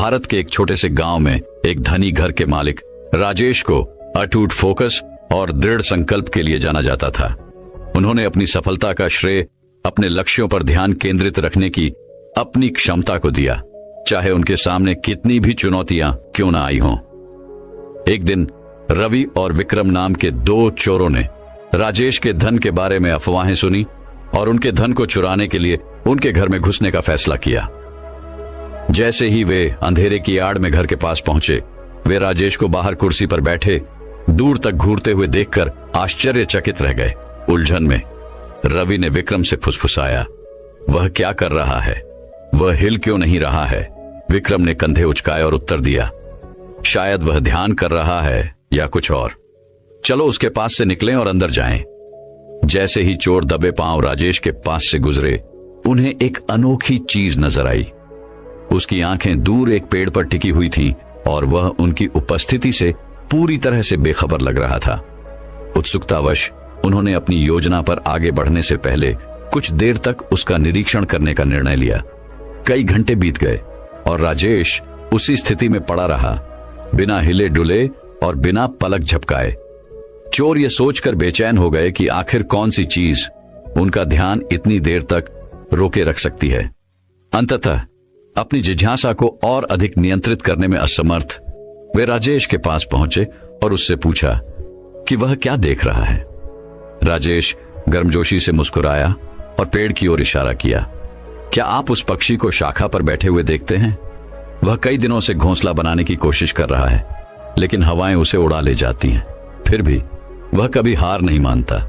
भारत के एक छोटे से गांव में एक धनी घर के मालिक राजेश को अटूट फोकस और दृढ़ संकल्प के लिए जाना जाता था। उन्होंने अपनी सफलता का श्रेय अपने लक्ष्यों पर ध्यान केंद्रित रखने की अपनी क्षमता को दिया, चाहे उनके सामने कितनी भी चुनौतियां क्यों ना आई हों। एक दिन रवि और विक्रम नाम के दो चोरों ने राजेश के धन के बारे में अफवाहें सुनी और उनके धन को चुराने के लिए उनके घर में घुसने का फैसला किया। जैसे ही वे अंधेरे की आड़ में घर के पास पहुंचे, वे राजेश को बाहर कुर्सी पर बैठे दूर तक घूरते हुए देखकर आश्चर्यचकित रह गए। उलझन में रवि ने विक्रम से फुसफुसाया, वह क्या कर रहा है, वह हिल क्यों नहीं रहा है? विक्रम ने कंधे उचकाए और उत्तर दिया, शायद वह ध्यान कर रहा है या कुछ और। चलो उसके पास से निकलें और अंदर जाएं। जैसे ही चोर दबे पांव राजेश के पास से गुजरे, उन्हें एक अनोखी चीज नजर आई। उसकी आंखें दूर एक पेड़ पर टिकी हुई थीं और वह उनकी उपस्थिति से पूरी तरह से बेखबर लग रहा था। उत्सुकतावश उन्होंने अपनी योजना पर आगे बढ़ने से पहले कुछ देर तक उसका निरीक्षण करने का निर्णय लिया। कई घंटे बीत गए और राजेश उसी स्थिति में पड़ा रहा, बिना हिले डुले और बिना पलक झपकाए। चोर ये सोचकर बेचैन हो गए कि आखिर कौन सी चीज उनका ध्यान इतनी देर तक रोके रख सकती है। अंततः अपनी जिज्ञासा को और अधिक नियंत्रित करने में असमर्थ, वे राजेश के पास पहुंचे और उससे पूछा कि वह क्या देख रहा है। राजेश गर्मजोशी से मुस्कुराया और पेड़ की ओर इशारा किया। क्या आप उस पक्षी को शाखा पर बैठे हुए देखते हैं? वह कई दिनों से घोंसला बनाने की कोशिश कर रहा है, लेकिन हवाएं उसे उड़ा ले जाती हैं। फिर भी वह कभी हार नहीं मानता।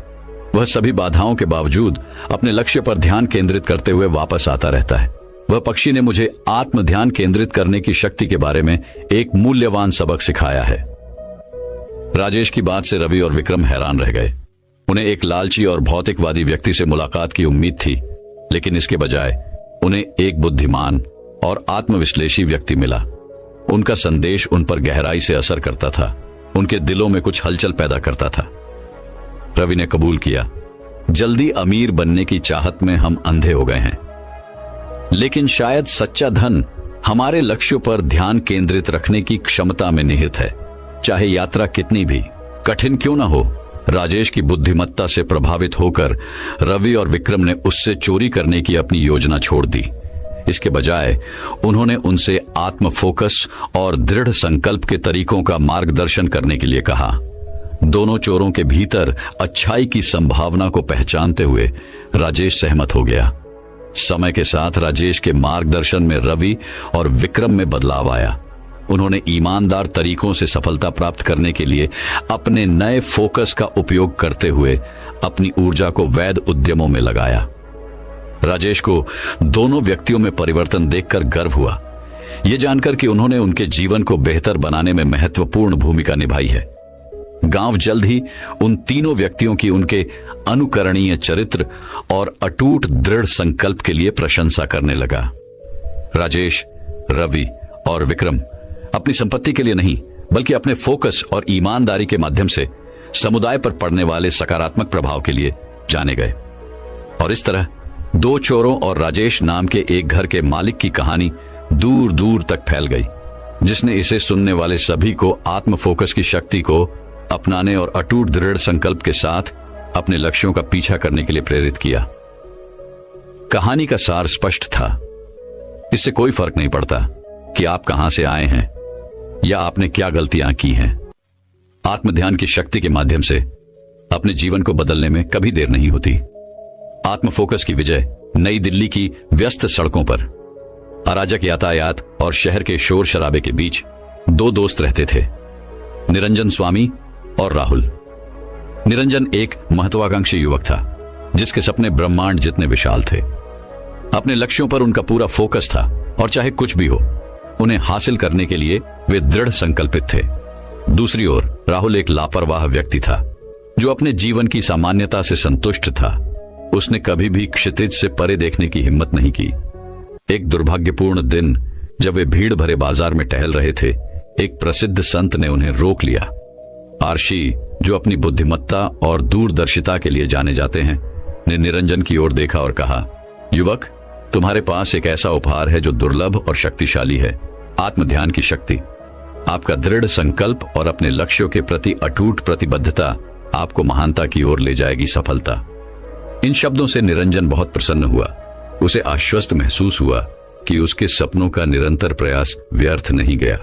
वह सभी बाधाओं के बावजूद अपने लक्ष्य पर ध्यान केंद्रित करते हुए वापस आता रहता है। वह पक्षी ने मुझे आत्म ध्यान केंद्रित करने की शक्ति के बारे में एक मूल्यवान सबक सिखाया है। राजेश की बात से रवि और विक्रम हैरान रह गए। उन्हें एक लालची और भौतिकवादी व्यक्ति से मुलाकात की उम्मीद थी, लेकिन इसके बजाय उन्हें एक बुद्धिमान और आत्मविश्लेषी व्यक्ति मिला। उनका संदेश उन पर गहराई से असर करता था, उनके दिलों में कुछ हलचल पैदा करता था। रवि ने कबूल किया, जल्दी अमीर बनने की चाहत में हम अंधे हो गए हैं, लेकिन शायद सच्चा धन हमारे लक्ष्यों पर ध्यान केंद्रित रखने की क्षमता में निहित है, चाहे यात्रा कितनी भी कठिन क्यों ना हो। राजेश की बुद्धिमत्ता से प्रभावित होकर रवि और विक्रम ने उससे चोरी करने की अपनी योजना छोड़ दी। इसके बजाय उन्होंने उनसे आत्म फोकस और दृढ़ संकल्प के तरीकों का मार्गदर्शन करने के लिए कहा। दोनों चोरों के भीतर अच्छाई की संभावना को पहचानते हुए राजेश सहमत हो गया। समय के साथ राजेश के मार्गदर्शन में रवि और विक्रम में बदलाव आया। उन्होंने ईमानदार तरीकों से सफलता प्राप्त करने के लिए अपने नए फोकस का उपयोग करते हुए अपनी ऊर्जा को वैध उद्यमों में लगाया। राजेश को दोनों व्यक्तियों में परिवर्तन देखकर गर्व हुआ, यह जानकर कि उन्होंने उनके जीवन को बेहतर बनाने में महत्वपूर्ण भूमिका निभाई है। गांव जल्द ही उन तीनों व्यक्तियों की उनके अनुकरणीय चरित्र और अटूट दृढ़ संकल्प के लिए प्रशंसा करने लगा। राजेश, रवि और विक्रम अपनी संपत्ति के लिए नहीं, बल्कि अपने फोकस और ईमानदारी के माध्यम से समुदाय पर पड़ने वाले सकारात्मक प्रभाव के लिए जाने गए। और इस तरह दो चोरों और राजेश नाम के एक घर के मालिक की कहानी दूर दूर तक फैल गई, जिसने इसे सुनने वाले सभी को आत्म फोकस की शक्ति को अपनाने और अटूट दृढ़ संकल्प के साथ अपने लक्ष्यों का पीछा करने के लिए प्रेरित किया। कहानी का सार स्पष्ट था। इससे कोई फर्क नहीं पड़ता कि आप कहां से आए हैं या आपने क्या गलतियां की हैं। आत्मध्यान की शक्ति के माध्यम से अपने जीवन को बदलने में कभी देर नहीं होती। आत्म फोकस की विजय नई दिल्ली की व्यस्त सड़कों पर अराजक यातायात और शहर के शोर शराबे के बीच दो दोस्त रहते थे, निरंजन स्वामी और राहुल। निरंजन एक महत्वाकांक्षी युवक था, जिसके सपने ब्रह्मांड जितने विशाल थे। अपने लक्ष्यों पर उनका पूरा फोकस था और चाहे कुछ भी हो, उन्हें हासिल करने के लिए वे दृढ़ संकल्पित थे। दूसरी ओर राहुल एक लापरवाह व्यक्ति था, जो अपने जीवन की सामान्यता से संतुष्ट था। उसने कभी भी क्षितिज से परे देखने की हिम्मत नहीं की। एक दुर्भाग्यपूर्ण दिन, जब वे भीड़ भरे बाजार में टहल रहे थे, एक प्रसिद्ध संत ने उन्हें रोक लिया। आर्शी, जो अपनी बुद्धिमत्ता और दूरदर्शिता के लिए जाने जाते हैं, ने निरंजन की ओर देखा और कहा, युवक, तुम्हारे पास एक ऐसा उपहार है जो दुर्लभ और शक्तिशाली है। आत्मध्यान की शक्ति, आपका दृढ़ संकल्प और अपने लक्ष्यों के प्रति अटूट प्रतिबद्धता आपको महानता की ओर ले जाएगी। सफलता। इन शब्दों से निरंजन बहुत प्रसन्न हुआ। उसे आश्वस्त महसूस हुआ कि उसके सपनों का निरंतर प्रयास व्यर्थ नहीं गया।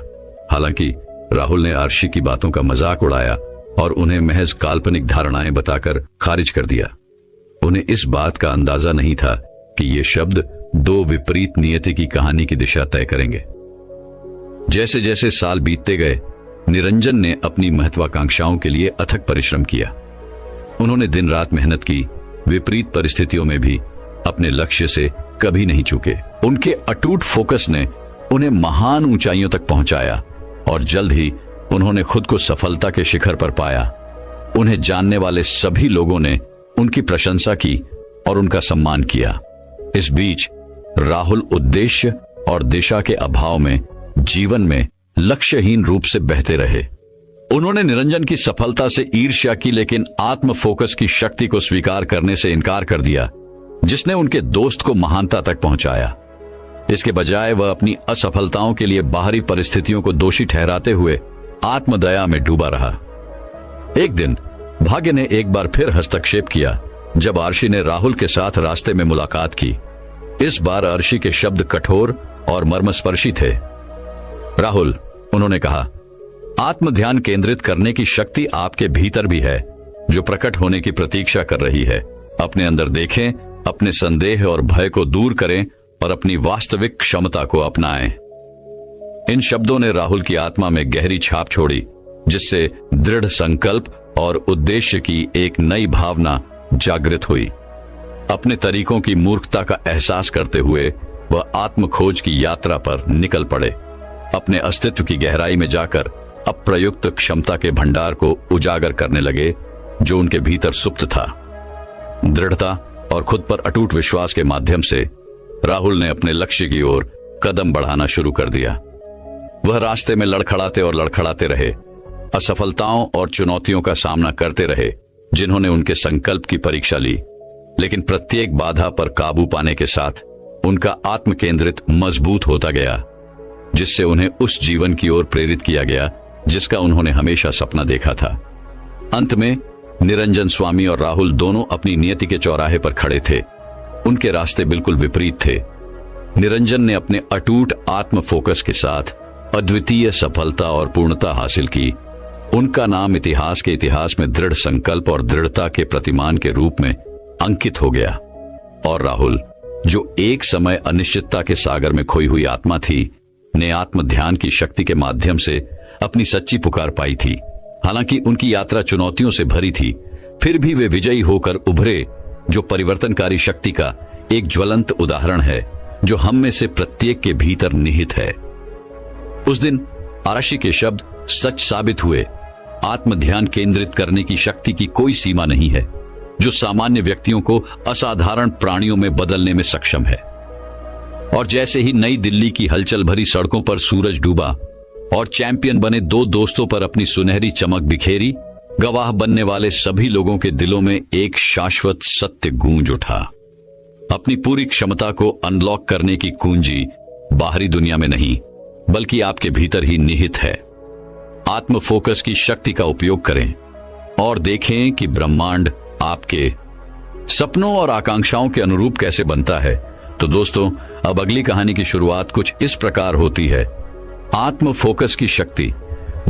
हालांकि राहुल ने आर्शी की बातों का मजाक उड़ाया और उन्हें महज काल्पनिक धारणाएं बताकर खारिज कर दिया। उन्हें इस बात का अंदाजा नहीं था कि ये शब्द दो विपरीत नियति की कहानी की दिशा तय करेंगे। जैसे जैसे साल बीतते गए, निरंजन ने अपनी महत्वाकांक्षाओं के लिए अथक परिश्रम किया। उन्होंने दिन रात मेहनत की, विपरीत परिस्थितियों में भी अपने लक्ष्य से कभी नहीं चूके। उनके अटूट फोकस ने उन्हें महान ऊंचाइयों तक पहुंचाया और जल्द ही उन्होंने खुद को सफलता के शिखर पर पाया। उन्हें जानने वाले सभी लोगों ने उनकी प्रशंसा की और उनका सम्मान किया। इस बीच राहुल उद्देश्य और दिशा के अभाव में जीवन में लक्ष्यहीन रूप से बहते रहे। उन्होंने निरंजन की सफलता से ईर्ष्या की, लेकिन आत्म फोकस की शक्ति को स्वीकार करने से इनकार कर दिया, जिसने उनके दोस्त को महानता तक पहुंचाया। इसके बजाय वह अपनी असफलताओं के लिए बाहरी परिस्थितियों को दोषी ठहराते हुए आत्मदया में डूबा रहा। एक दिन भाग्य ने एक बार फिर हस्तक्षेप किया जब आर्शी ने राहुल के साथ रास्ते में मुलाकात की। इस बार आर्शी के शब्द कठोर और मर्मस्पर्शी थे। राहुल, उन्होंने कहा, आत्म ध्यान केंद्रित करने की शक्ति आपके भीतर भी है, जो प्रकट होने की प्रतीक्षा कर रही है। अपने अंदर देखें, अपने संदेह और भय को दूर करें और अपनी वास्तविक क्षमता को अपनाएं। इन शब्दों ने राहुल की आत्मा में गहरी छाप छोड़ी, जिससे दृढ़ संकल्प और उद्देश्य की एक नई भावना जागृत हुई। अपने तरीकों की मूर्खता का एहसास करते हुए वह आत्म खोज की यात्रा पर निकल पड़े। अपने अस्तित्व की गहराई में जाकर अप्रयुक्त क्षमता के भंडार को उजागर करने लगे, जो उनके भीतर सुप्त था। दृढ़ता और खुद पर अटूट विश्वास के माध्यम से राहुल ने अपने लक्ष्य की ओर कदम बढ़ाना शुरू कर दिया। वह रास्ते में लड़खड़ाते और लड़खड़ाते रहे, असफलताओं और चुनौतियों का सामना करते रहे, जिन्होंने उनके संकल्प की परीक्षा ली। लेकिन प्रत्येक बाधा पर काबू पाने के साथ उनका आत्म केंद्रित मजबूत होता गया, जिससे उन्हें उस जीवन की ओर प्रेरित किया गया जिसका उन्होंने हमेशा सपना देखा था। अंत में निरंजन स्वामी और राहुल दोनों अपनी नियति के चौराहे पर खड़े थे। उनके रास्ते बिल्कुल विपरीत थे। निरंजन ने अपने अटूट आत्म फोकस के साथ अद्वितीय सफलता और पूर्णता हासिल की। उनका नाम इतिहास के इतिहास में दृढ़ संकल्प और दृढ़ता के प्रतिमान के रूप में अंकित हो गया। और राहुल, जो एक समय अनिश्चितता के सागर में खोई हुई आत्मा थी, ने आत्म ध्यान की शक्ति के माध्यम से अपनी सच्ची पुकार पाई थी। हालांकि उनकी यात्रा चुनौतियों से भरी थी, फिर भी वे विजयी होकर उभरे, जो परिवर्तनकारी शक्ति का एक ज्वलंत उदाहरण है, जो हम में से प्रत्येक के भीतर निहित है। उस दिन आर्शी के शब्द सच साबित हुए। आत्म ध्यान केंद्रित करने की शक्ति की कोई सीमा नहीं है, जो सामान्य व्यक्तियों को असाधारण प्राणियों में बदलने में सक्षम है। और जैसे ही नई दिल्ली की हलचल भरी सड़कों पर सूरज डूबा और चैंपियन बने दो दोस्तों पर अपनी सुनहरी चमक बिखेरी, गवाह बनने वाले सभी लोगों के दिलों में एक शाश्वत सत्य गूंज उठा। अपनी पूरी क्षमता को अनलॉक करने की कुंजी बाहरी दुनिया में नहीं, बल्कि आपके भीतर ही निहित है। आत्म फोकस की शक्ति का उपयोग करें और देखें कि ब्रह्मांड आपके सपनों और आकांक्षाओं के अनुरूप कैसे बनता है। तो दोस्तों, अब अगली कहानी की शुरुआत कुछ इस प्रकार होती है। आत्म फोकस की शक्ति।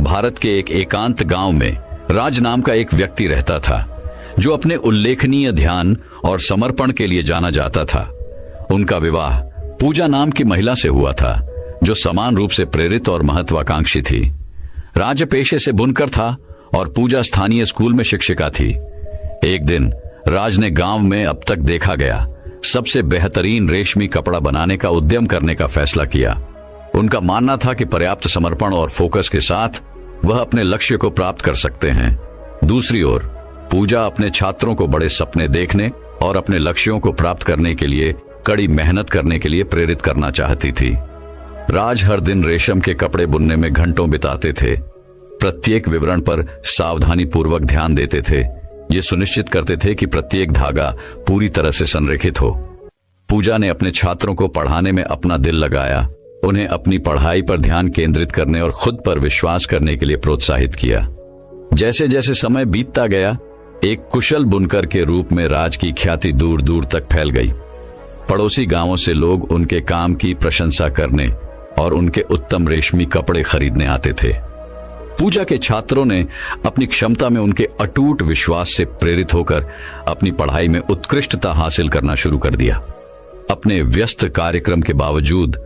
भारत के एक एकांत गांव में राज नाम का एक व्यक्ति रहता था, जो अपने उल्लेखनीय ध्यान और समर्पण के लिए जाना जाता था। उनका विवाह पूजा नाम की महिला से हुआ था, जो समान रूप से प्रेरित और महत्वाकांक्षी थी। राज पेशे से बुनकर था और पूजा स्थानीय स्कूल में शिक्षिका थी। एक दिन राज ने गांव में अब तक देखा गया सबसे बेहतरीन रेशमी कपड़ा बनाने का उद्यम करने का फैसला किया। उनका मानना था कि पर्याप्त समर्पण और फोकस के साथ वह अपने लक्ष्य को प्राप्त कर सकते हैं। दूसरी ओर पूजा अपने छात्रों को बड़े सपने देखने और अपने लक्ष्यों को प्राप्त करने के लिए कड़ी मेहनत करने के लिए प्रेरित करना चाहती थी। राज हर दिन रेशम के कपड़े बुनने में घंटों बिताते थे। प्रत्येक विवरण पर सावधानी पूर्वक ध्यान देते थे। ये सुनिश्चित करते थे कि प्रत्येक धागा पूरी तरह से संरेखित हो। पूजा ने अपने छात्रों को पढ़ाने में अपना दिल लगाया उन्हें अपनी पढ़ाई पर ध्यान केंद्रित करने और खुद पर विश्वास करने के लिए प्रोत्साहित किया। जैसे जैसे समय बीतता गया, एक कुशल बुनकर के रूप में राज की ख्याति दूर दूर तक फैल गई। पड़ोसी गांवों से लोग उनके काम की प्रशंसा करने और उनके उत्तम रेशमी कपड़े खरीदने आते थे। पूजा के छात्रों ने अपनी क्षमता में उनके अटूट विश्वास से प्रेरित होकर अपनी पढ़ाई में उत्कृष्टता हासिल करना शुरू कर दिया। अपने व्यस्त कार्यक्रम के बावजूद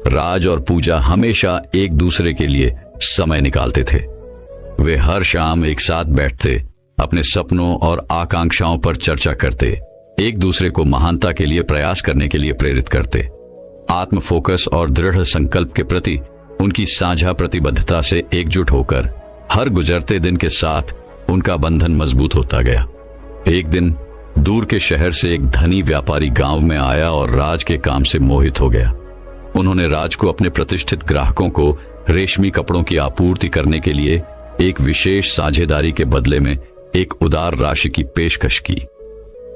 राज और पूजा हमेशा एक दूसरे के लिए समय निकालते थे। वे हर शाम एक साथ बैठते, अपने सपनों और आकांक्षाओं पर चर्चा करते, एक दूसरे को महानता के लिए प्रयास करने के लिए प्रेरित करते। आत्म फोकस और दृढ़ संकल्प के प्रति उनकी साझा प्रतिबद्धता से एकजुट होकर हर गुजरते दिन के साथ उनका बंधन मजबूत होता गया। एक दिन दूर के शहर से एक धनी व्यापारी गांव में आया और राज के काम से मोहित हो गया। उन्होंने राज को अपने प्रतिष्ठित ग्राहकों को रेशमी कपड़ों की आपूर्ति करने के लिए एक विशेष साझेदारी के बदले में एक उदार राशि की पेशकश की।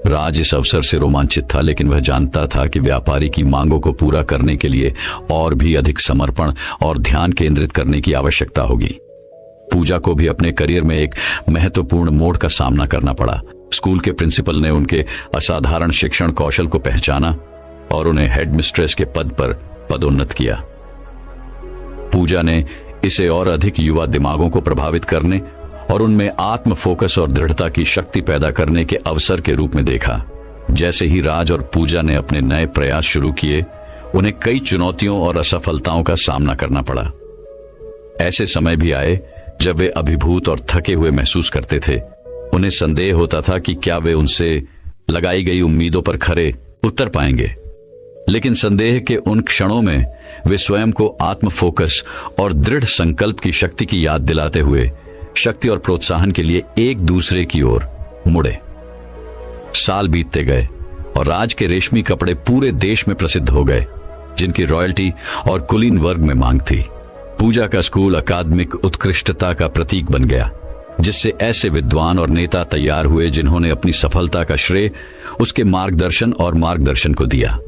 राज इस अवसर से रोमांचित था, लेकिन वह जानता था कि व्यापारी की मांगों को पूरा करने के लिए और भी अधिक समर्पण और ध्यान केंद्रित करने की आवश्यकता होगी। पूजा को भी अपने करियर में एक महत्वपूर्ण मोड़ का सामना करना पड़ा। स्कूल के प्रिंसिपल ने उनके असाधारण शिक्षण कौशल को पहचाना और उन्हें हेडमिस्ट्रेस के पद पर पदोन्नत किया। पूजा ने इसे और अधिक युवा दिमागों को प्रभावित करने और उनमें आत्म फोकस और दृढ़ता की शक्ति पैदा करने के अवसर के रूप में देखा। जैसे ही राज और पूजा ने अपने नए प्रयास शुरू किए, उन्हें कई चुनौतियों और असफलताओं का सामना करना पड़ा। ऐसे समय भी आए जब वे अभिभूत और थके हुए महसूस करते थे। उन्हें संदेह होता था कि क्या वे उनसे लगाई गई उम्मीदों पर खरे उतर पाएंगे। लेकिन संदेह के उन क्षणों में वे स्वयं को आत्म फोकस और दृढ़ संकल्प की शक्ति की याद दिलाते हुए शक्ति और प्रोत्साहन के लिए एक दूसरे की ओर मुड़े। साल बीतते गए और राज के रेशमी कपड़े पूरे देश में प्रसिद्ध हो गए, जिनकी रॉयल्टी और कुलीन वर्ग में मांग थी। पूजा का स्कूल अकादमिक उत्कृष्टता का प्रतीक बन गया, जिससे ऐसे विद्वान और नेता तैयार हुए जिन्होंने अपनी सफलता का श्रेय उसके मार्गदर्शन को दिया।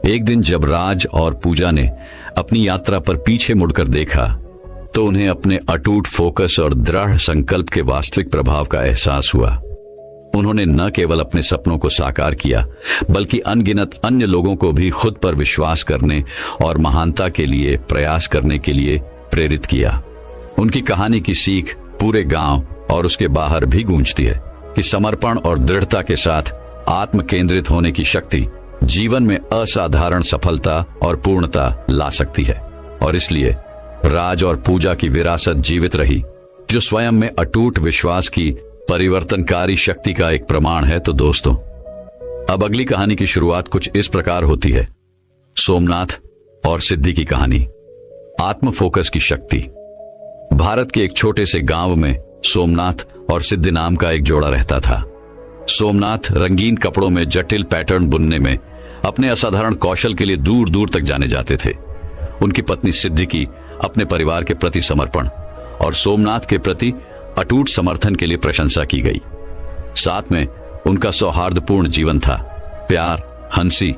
एक दिन जब राज और पूजा ने अपनी यात्रा पर पीछे मुड़कर देखा, तो उन्हें अपने अटूट फोकस और दृढ़ संकल्प के वास्तविक प्रभाव का एहसास हुआ। उन्होंने न केवल अपने सपनों को साकार किया, बल्कि अनगिनत अन्य लोगों को भी खुद पर विश्वास करने और महानता के लिए प्रयास करने के लिए प्रेरित किया। उनकी कहानी की सीख पूरे गांव और उसके बाहर भी गूंजती है कि समर्पण और दृढ़ता के साथ आत्म केंद्रित होने की शक्ति जीवन में असाधारण सफलता और पूर्णता ला सकती है। और इसलिए राज और पूजा की विरासत जीवित रही, जो स्वयं में अटूट विश्वास की परिवर्तनकारी शक्ति का एक प्रमाण है। तो दोस्तों, अब अगली कहानी की शुरुआत कुछ इस प्रकार होती है। सोमनाथ और सिद्धि की कहानी। आत्म फोकस की शक्ति। भारत के एक छोटे से गांव में सोमनाथ और सिद्धि नाम का एक जोड़ा रहता था। सोमनाथ रंगीन कपड़ों में जटिल पैटर्न बुनने में अपने असाधारण कौशल के लिए दूर दूर तक जाने जाते थे। उनकी पत्नी सिद्धि की अपने परिवार के प्रति समर्पण और सोमनाथ के प्रति अटूट समर्थन के लिए प्रशंसा की गई। साथ में उनका सौहार्दपूर्ण जीवन था, प्यार, हंसी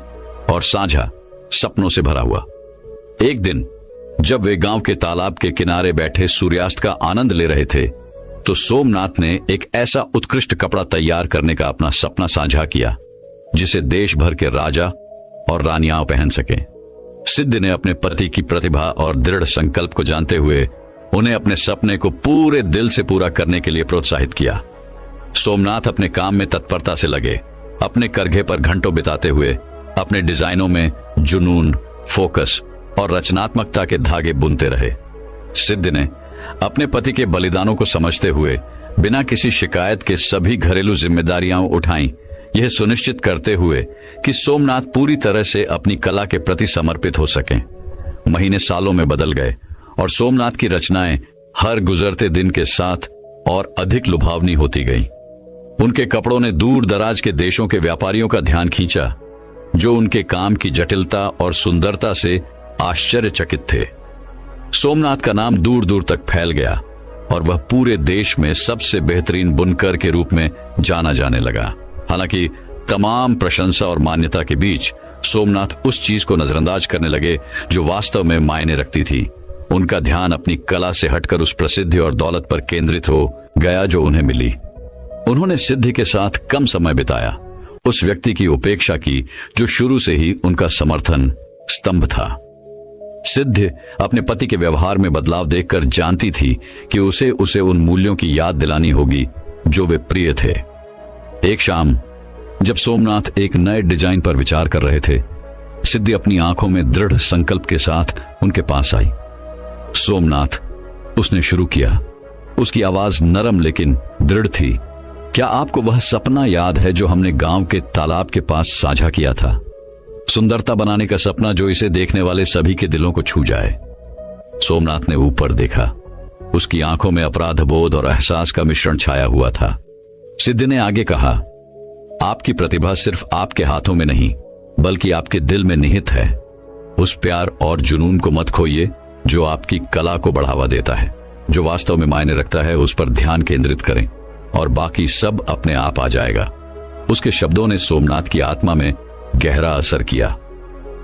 और साझा सपनों से भरा हुआ। एक दिन जब वे गांव के तालाब के किनारे बैठे सूर्यास्त का आनंद ले रहे थे, तो सोमनाथ ने एक ऐसा उत्कृष्ट कपड़ा तैयार करने का अपना सपना साझा किया जिसे देश भर के राजा और रानियां पहन सकें। सिद्धि ने अपने पति की प्रतिभा और दृढ़ संकल्प को जानते हुए उन्हें अपने सपने को पूरे दिल से पूरा करने के लिए प्रोत्साहित किया। सोमनाथ अपने काम में तत्परता से लगे, अपने करघे पर घंटों बिताते हुए अपने डिजाइनों में जुनून, फोकस और रचनात्मकता के धागे बुनते रहे। सिद्धि ने अपने पति के बलिदानों को समझते हुए बिना किसी शिकायत के सभी घरेलू जिम्मेदारियां उठाई, यह सुनिश्चित करते हुए कि सोमनाथ पूरी तरह से अपनी कला के प्रति समर्पित हो सकें। महीने सालों में बदल गए और सोमनाथ की रचनाएं हर गुजरते दिन के साथ और अधिक लुभावनी होती गईं। उनके कपड़ों ने दूर दराज के देशों के व्यापारियों का ध्यान खींचा, जो उनके काम की जटिलता और सुंदरता से आश्चर्यचकित थे। सोमनाथ का नाम दूर दूर तक फैल गया और वह पूरे देश में सबसे बेहतरीन बुनकर के रूप में जाना जाने लगा। हालांकि तमाम प्रशंसा और मान्यता के बीच सोमनाथ उस चीज को नजरअंदाज करने लगे जो वास्तव में मायने रखती थी। उनका ध्यान अपनी कला से हटकर उस प्रसिद्धि और दौलत पर केंद्रित हो गया जो उन्हें मिली। उन्होंने सिद्धि के साथ कम समय बिताया, उस व्यक्ति की उपेक्षा की जो शुरू से ही उनका समर्थन स्तंभ था। सिद्धि अपने पति के व्यवहार में बदलाव देखकर जानती थी कि उसे उन मूल्यों की याद दिलानी होगी जो वे प्रिय थे। एक शाम जब सोमनाथ एक नए डिजाइन पर विचार कर रहे थे, सिद्धि अपनी आंखों में दृढ़ संकल्प के साथ उनके पास आई। सोमनाथ, उसने शुरू किया। उसकी आवाज नरम लेकिन दृढ़ थी। क्या आपको वह सपना याद है जो हमने गांव के तालाब के पास साझा किया था? सुंदरता बनाने का सपना जो इसे देखने वाले सभी के दिलों को छू जाए। सोमनाथ ने ऊपर देखा। उसकी आंखों में अपराध बोध और एहसास का मिश्रण छाया हुआ था। सिद्धि ने आगे कहा, आपकी प्रतिभा सिर्फ आपके हाथों में नहीं बल्कि आपके दिल में निहित है। उस प्यार और जुनून को मत खोइए जो आपकी कला को बढ़ावा देता है। जो वास्तव में मायने रखता है उस पर ध्यान केंद्रित करें और बाकी सब अपने आप आ जाएगा। उसके शब्दों ने सोमनाथ की आत्मा में गहरा असर किया।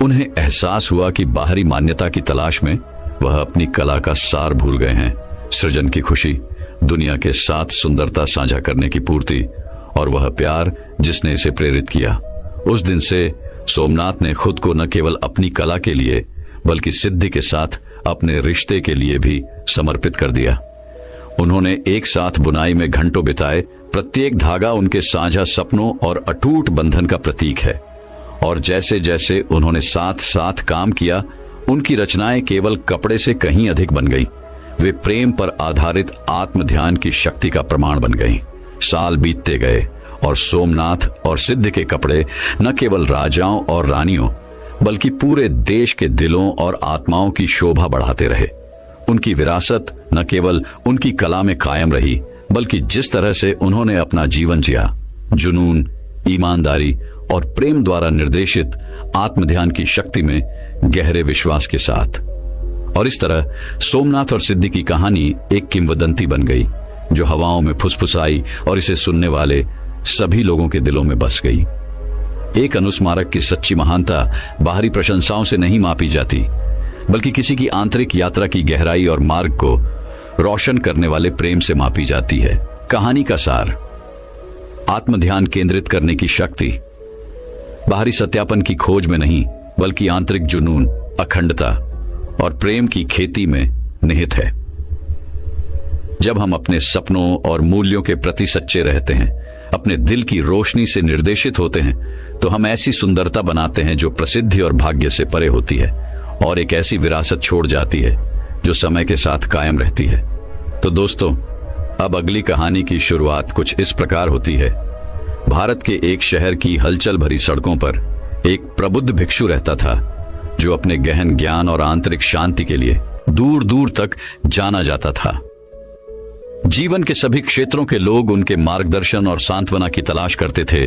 उन्हें एहसास हुआ कि बाहरी मान्यता की तलाश में वह अपनी कला का सार भूल गए हैं। सृजन की खुशी, दुनिया के साथ सुंदरता साझा करने की पूर्ति और वह प्यार जिसने इसे प्रेरित किया। उस दिन से सोमनाथ ने खुद को न केवल अपनी कला के लिए बल्कि सिद्धि के साथ अपने रिश्ते के लिए भी समर्पित कर दिया। उन्होंने एक साथ बुनाई में घंटों बिताए। प्रत्येक धागा उनके साझा सपनों और अटूट बंधन का प्रतीक है। और जैसे जैसे उन्होंने साथ साथ काम किया, उनकी रचनाएं केवल कपड़े से कहीं अधिक बन गईं। वे प्रेम पर आधारित आत्म ध्यान की शक्ति का प्रमाण बन गईं। साल बीतते गए और सोमनाथ और सिद्धि के कपड़े न केवल राजाओं और रानियों बल्कि पूरे देश के दिलों और आत्माओं की शोभा बढ़ाते रहे। उनकी विरासत न केवल उनकी कला में कायम रही बल्कि जिस तरह से उन्होंने अपना जीवन जिया, जुनून, ईमानदारी और प्रेम द्वारा निर्देशित आत्मध्यान की शक्ति में गहरे विश्वास के साथ। और इस तरह सोमनाथ और सिद्धि की कहानी एक किंवदंती बन गई जो हवाओं में फुसफुसाई और इसे सुनने वाले सभी लोगों के दिलों में बस गई। एक अनुस्मारक की सच्ची महानता बाहरी प्रशंसाओं से नहीं मापी जाती बल्कि किसी की आंतरिक यात्रा की गहराई और मार्ग को रोशन करने वाले प्रेम से मापी जाती है। कहानी का सार, आत्मध्यान केंद्रित करने की शक्ति बाहरी सत्यापन की खोज में नहीं बल्कि आंतरिक जुनून, अखंडता और प्रेम की खेती में निहित है। जब हम अपने सपनों और मूल्यों के प्रति सच्चे रहते हैं, अपने दिल की रोशनी से निर्देशित होते हैं, तो हम ऐसी सुंदरता बनाते हैं जो प्रसिद्धि और भाग्य से परे होती है और एक ऐसी विरासत छोड़ जाती है जो समय के साथ कायम रहती है। तो दोस्तों, अब अगली कहानी की शुरुआत कुछ इस प्रकार होती है। भारत के एक शहर की हलचल भरी सड़कों पर एक प्रबुद्ध भिक्षु रहता था जो अपने गहन ज्ञान और आंतरिक शांति के लिए दूर दूर तक जाना जाता था। जीवन के सभी क्षेत्रों के लोग उनके मार्गदर्शन और सांत्वना की तलाश करते थे,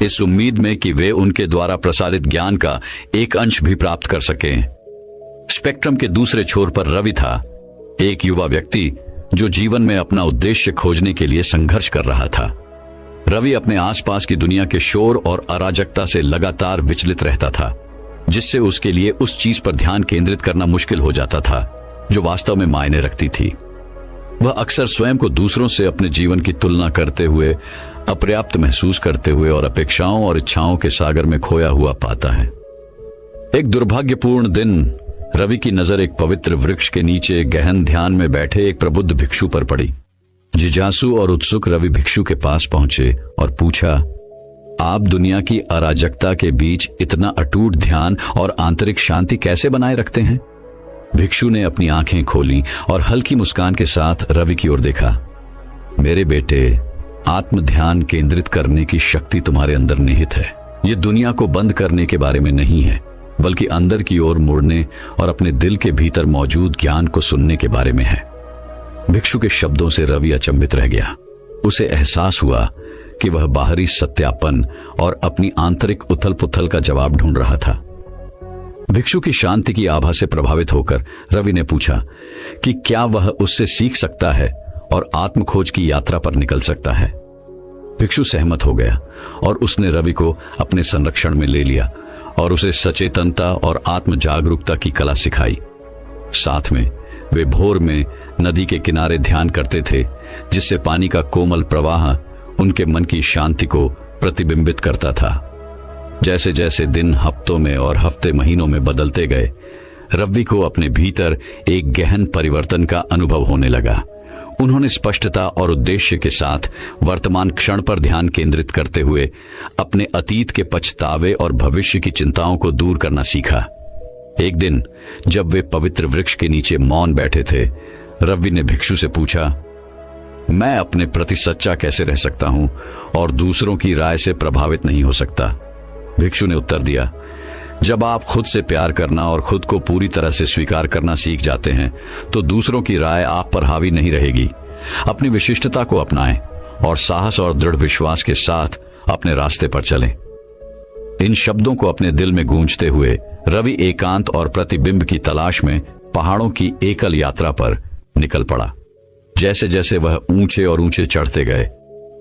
इस उम्मीद में कि वे उनके द्वारा प्रसारित ज्ञान का एक अंश भी प्राप्त कर सकें। स्पेक्ट्रम के दूसरे छोर पर रवि था, एक युवा व्यक्ति जो जीवन में अपना उद्देश्य खोजने के लिए संघर्ष कर रहा था। रवि अपने आसपास की दुनिया के शोर और अराजकता से लगातार विचलित रहता था, जिससे उसके लिए उस चीज पर ध्यान केंद्रित करना मुश्किल हो जाता था जो वास्तव में मायने रखती थी। वह अक्सर स्वयं को दूसरों से अपने जीवन की तुलना करते हुए, अपर्याप्त महसूस करते हुए और अपेक्षाओं और इच्छाओं के सागर में खोया हुआ पाता है। एक दुर्भाग्यपूर्ण दिन रवि की नजर एक पवित्र वृक्ष के नीचे गहन ध्यान में बैठे एक प्रबुद्ध भिक्षु पर पड़ी। जिज्ञासु और उत्सुक रवि भिक्षु के पास पहुंचे और पूछा, आप दुनिया की अराजकता के बीच इतना अटूट ध्यान और आंतरिक शांति कैसे बनाए रखते हैं? भिक्षु ने अपनी आंखें खोली और हल्की मुस्कान के साथ रवि की ओर देखा। मेरे बेटे, आत्म ध्यान केंद्रित करने की शक्ति तुम्हारे अंदर निहित है। ये दुनिया को बंद करने के बारे में नहीं है, बल्कि अंदर की ओर मुड़ने और अपने दिल के भीतर मौजूद ज्ञान को सुनने के बारे में है। भिक्षु के शब्दों से रवि अचंभित रह गया। उसे एहसास हुआ कि वह बाहरी सत्यापन और अपनी आंतरिक उथल पुथल का जवाब ढूंढ रहा था। भिक्षु की शांति की आभा से प्रभावित होकर रवि ने पूछा कि क्या वह उससे सीख सकता है और आत्मखोज की यात्रा पर निकल सकता है। भिक्षु सहमत हो गया और उसने रवि को अपने संरक्षण में ले लिया और उसे सचेतनता और आत्म जागरूकता की कला सिखाई। साथ में वे भोर में नदी के किनारे ध्यान करते थे, जिससे पानी का कोमल प्रवाह उनके मन की शांति को प्रतिबिंबित करता था। जैसे जैसे दिन हफ्तों में और हफ्ते महीनों में बदलते गए, रवि को अपने भीतर एक गहन परिवर्तन का अनुभव होने लगा। उन्होंने स्पष्टता और उद्देश्य के साथ वर्तमान क्षण पर ध्यान केंद्रित करते हुए अपने अतीत के पछतावे और भविष्य की चिंताओं को दूर करना सीखा। एक दिन जब वे पवित्र वृक्ष के नीचे मौन बैठे थे, रवि ने भिक्षु से पूछा, मैं अपने प्रति सच्चा कैसे रह सकता हूं और दूसरों की राय से प्रभावित नहीं हो सकता? भिक्षु ने उत्तर दिया, जब आप खुद से प्यार करना और खुद को पूरी तरह से स्वीकार करना सीख जाते हैं तो दूसरों की राय आप पर हावी नहीं रहेगी। अपनी विशिष्टता को अपनाएं और साहस और दृढ़ विश्वास के साथ अपने रास्ते पर चलें। इन शब्दों को अपने दिल में गूंजते हुए रवि एकांत और प्रतिबिंब की तलाश में पहाड़ों की एकल यात्रा पर निकल पड़ा। जैसे जैसे वह ऊंचे और ऊंचे चढ़ते गए,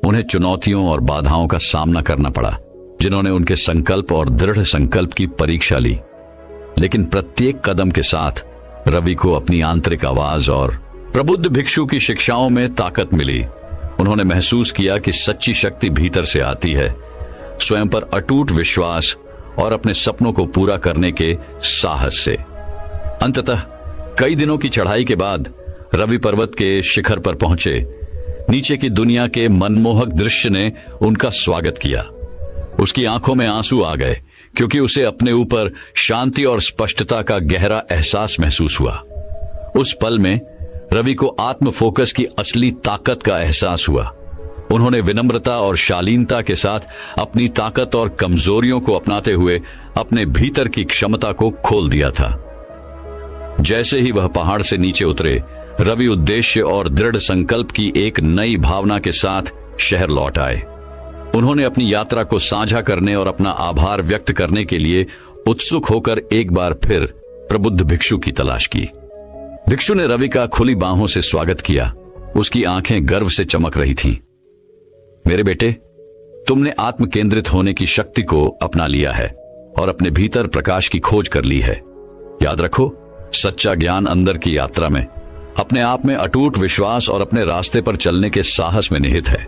उन्हें चुनौतियों और बाधाओं का सामना करना पड़ा, जिन्होंने उनके संकल्प और दृढ़ संकल्प की परीक्षा ली। लेकिन प्रत्येक कदम के साथ रवि को अपनी आंतरिक आवाज और प्रबुद्ध भिक्षु की शिक्षाओं में ताकत मिली। उन्होंने महसूस किया कि सच्ची शक्ति भीतर से आती है, स्वयं पर अटूट विश्वास और अपने सपनों को पूरा करने के साहस से। अंततः कई दिनों की चढ़ाई के बाद रवि पर्वत के शिखर पर पहुंचे। नीचे की दुनिया के मनमोहक दृश्य ने उनका स्वागत किया। उसकी आंखों में आंसू आ गए, क्योंकि उसे अपने ऊपर शांति और स्पष्टता का गहरा एहसास महसूस हुआ। उस पल में रवि को आत्म फोकस की असली ताकत का एहसास हुआ। उन्होंने विनम्रता और शालीनता के साथ अपनी ताकत और कमजोरियों को अपनाते हुए अपने भीतर की क्षमता को खोल दिया था। जैसे ही वह पहाड़ से नीचे उतरे, रवि उद्देश्य और दृढ़ संकल्प की एक नई भावना के साथ शहर लौट आए। उन्होंने अपनी यात्रा को साझा करने और अपना आभार व्यक्त करने के लिए उत्सुक होकर एक बार फिर प्रबुद्ध भिक्षु की तलाश की। भिक्षु ने रवि का खुली बाहों से स्वागत किया। उसकी आंखें गर्व से चमक रही थीं। मेरे बेटे, तुमने आत्म केंद्रित होने की शक्ति को अपना लिया है और अपने भीतर प्रकाश की खोज कर ली है। याद रखो, सच्चा ज्ञान अंदर की यात्रा में अपने आप में अटूट विश्वास और अपने रास्ते पर चलने के साहस में निहित है।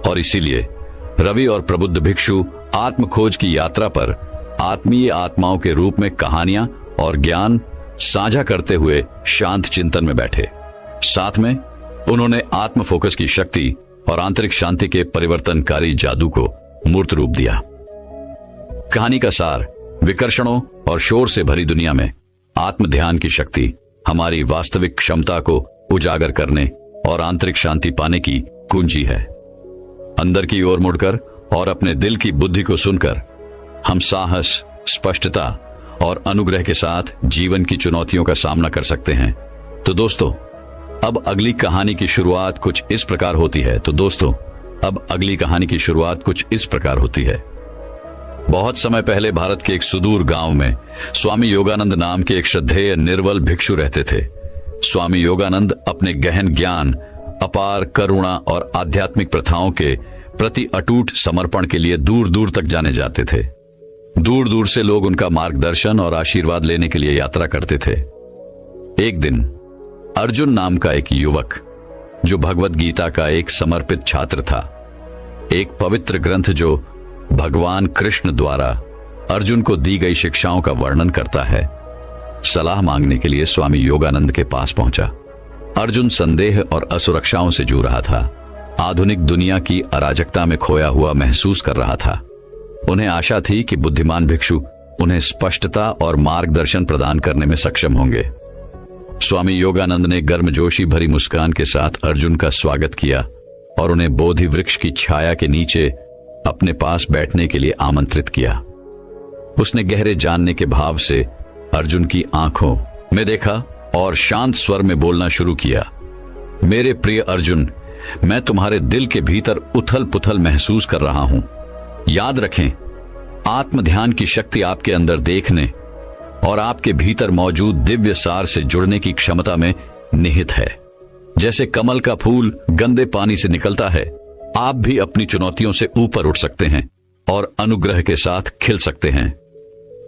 और इसीलिए रवि और प्रबुद्ध भिक्षु आत्म खोज की यात्रा पर आत्मीय आत्माओं के रूप में कहानियां और ज्ञान साझा करते हुए शांत चिंतन में बैठे। साथ में उन्होंने आत्म फोकस की शक्ति और आंतरिक शांति के परिवर्तनकारी जादू को मूर्त रूप दिया। कहानी का सार, विकर्षणों और शोर से भरी दुनिया में आत्म ध्यान की शक्ति हमारी वास्तविक क्षमता को उजागर करने और आंतरिक शांति पाने की कुंजी है। अंदर की ओर मुड़कर और अपने दिल की बुद्धि को सुनकर हम साहस, स्पष्टता और अनुग्रह के साथ जीवन की चुनौतियों का सामना कर सकते हैं। तो दोस्तों, अब अगली कहानी की शुरुआत कुछ इस प्रकार होती है। बहुत समय पहले भारत के एक सुदूर गांव में स्वामी योगानंद नाम के एक श्रद्धेय निर्बल भिक्षु रहते थे। स्वामी योगानंद अपने गहन ज्ञान, अपार करुणा और आध्यात्मिक प्रथाओं के प्रति अटूट समर्पण के लिए दूर दूर तक जाने जाते थे। दूर दूर से लोग उनका मार्गदर्शन और आशीर्वाद लेने के लिए यात्रा करते थे। एक दिन अर्जुन नाम का एक युवक, जो भगवत गीता का एक समर्पित छात्र था, एक पवित्र ग्रंथ जो भगवान कृष्ण द्वारा अर्जुन को दी गई शिक्षाओं का वर्णन करता है, सलाह मांगने के लिए स्वामी योगानंद के पास पहुंचा। अर्जुन संदेह और असुरक्षाओं से जूझ रहा था। आधुनिक दुनिया की अराजकता में खोया हुआ महसूस कर रहा था। उन्हें आशा थी कि बुद्धिमान भिक्षु उन्हें स्पष्टता और मार्गदर्शन प्रदान करने में सक्षम होंगे। स्वामी योगानंद ने गर्मजोशी भरी मुस्कान के साथ अर्जुन का स्वागत किया और उन्हें बोधि वृक्ष की छाया के नीचे अपने पास बैठने के लिए आमंत्रित किया। उसने गहरे जानने के भाव से अर्जुन की आंखों में देखा और शांत स्वर में बोलना शुरू किया। मेरे प्रिय अर्जुन, मैं तुम्हारे दिल के भीतर उथल पुथल महसूस कर रहा हूं। याद रखें, आत्म ध्यान की शक्ति आपके अंदर देखने और आपके भीतर मौजूद दिव्य सार से जुड़ने की क्षमता में निहित है। जैसे कमल का फूल गंदे पानी से निकलता है, आप भी अपनी चुनौतियों से ऊपर उठ सकते हैं और अनुग्रह के साथ खिल सकते हैं।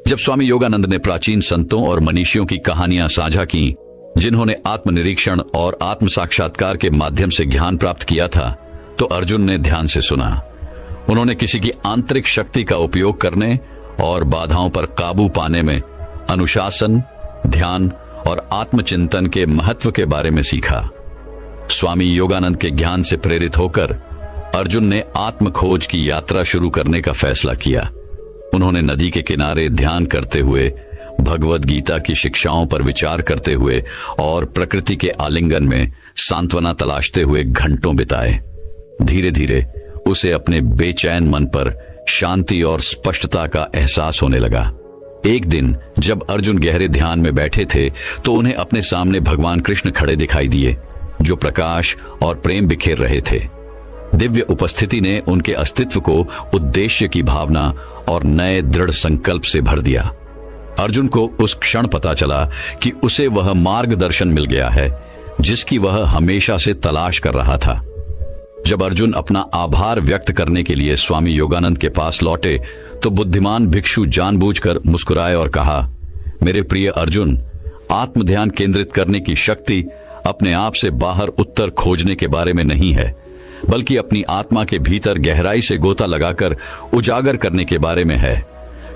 जब स्वामी योगानंद ने प्राचीन संतों और मनीषियों की कहानियां साझा की, जिन्होंने आत्मनिरीक्षण और आत्म साक्षात्कार के माध्यम से ज्ञान प्राप्त किया था, तो अर्जुन ने ध्यान से सुना। उन्होंने किसी की आंतरिक शक्ति का उपयोग करने और बाधाओं पर काबू पाने में अनुशासन, ध्यान और आत्मचिंतन के महत्व के बारे में सीखा। स्वामी योगानंद के ज्ञान से प्रेरित होकर अर्जुन ने आत्म खोज की यात्रा शुरू करने का फैसला किया। उन्होंने नदी के किनारे ध्यान करते हुए, भगवद गीता की शिक्षाओं पर विचार करते हुए और प्रकृति के आलिंगन में सांत्वना तलाशते हुए घंटों बिताए। धीरे धीरे उसे अपने बेचैन मन पर शांति और स्पष्टता का एहसास होने लगा। एक दिन जब अर्जुन गहरे ध्यान में बैठे थे, तो उन्हें अपने सामने भगवान कृष्ण खड़े दिखाई दिए, जो प्रकाश और प्रेम बिखेर रहे थे। दिव्य उपस्थिति ने उनके अस्तित्व को उद्देश्य की भावना और नए दृढ़ संकल्प से भर दिया। अर्जुन को उस क्षण पता चला कि उसे वह मार्गदर्शन मिल गया है जिसकी वह हमेशा से तलाश कर रहा था। जब अर्जुन अपना आभार व्यक्त करने के लिए स्वामी योगानंद के पास लौटे, तो बुद्धिमान भिक्षु जानबूझकर मुस्कुराए और कहा, मेरे प्रिय अर्जुन, आत्म ध्यान केंद्रित करने की शक्ति अपने आप से बाहर उत्तर खोजने के बारे में नहीं है, बल्कि अपनी आत्मा के भीतर गहराई से गोता लगाकर उजागर करने के बारे में है।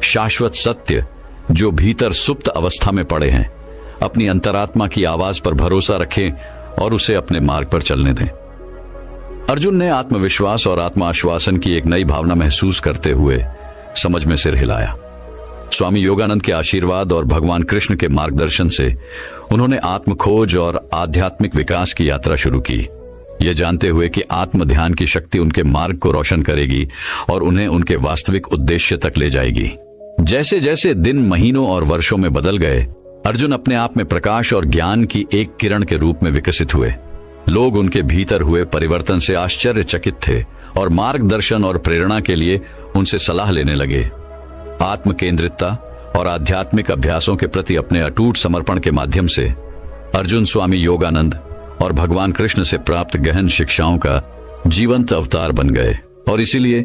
शाश्वत सत्य जो भीतर सुप्त अवस्था में पड़े हैं, अपनी अंतरात्मा की आवाज पर भरोसा रखें और उसे अपने मार्ग पर चलने दें। अर्जुन ने आत्मविश्वास और आत्माश्वासन की एक नई भावना महसूस करते हुए समझ में सिर हिलाया। स्वामी योगानंद के आशीर्वाद और भगवान कृष्ण के मार्गदर्शन से उन्होंने आत्मखोज और आध्यात्मिक विकास की यात्रा शुरू की, यह जानते हुए कि आत्म ध्यान की शक्ति उनके मार्ग को रोशन करेगी और उन्हें उनके वास्तविक उद्देश्य तक ले जाएगी। जैसे जैसे दिन महीनों और वर्षों में बदल गए, अर्जुन अपने आप में प्रकाश और ज्ञान की एक किरण के रूप में विकसित हुए। लोग उनके भीतर हुए परिवर्तन से आश्चर्यचकित थे और मार्गदर्शन और प्रेरणा के लिए उनसे सलाह लेने लगे। आत्म केंद्रितता और आध्यात्मिक अभ्यासों के प्रति अपने अटूट समर्पण के माध्यम से अर्जुन स्वामी योगानंद और भगवान कृष्ण से प्राप्त गहन शिक्षाओं का जीवंत अवतार बन गए। और इसीलिए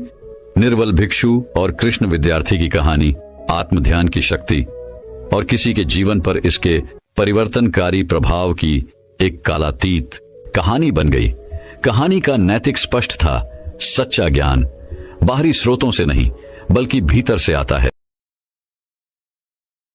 निर्बल भिक्षु और कृष्ण विद्यार्थी की कहानी आत्म ध्यान की शक्ति और किसी के जीवन पर इसके परिवर्तनकारी प्रभाव की एक कालातीत कहानी बन गई। कहानी का नैतिक स्पष्ट था, सच्चा ज्ञान बाहरी स्रोतों से नहीं बल्कि भीतर से आता है।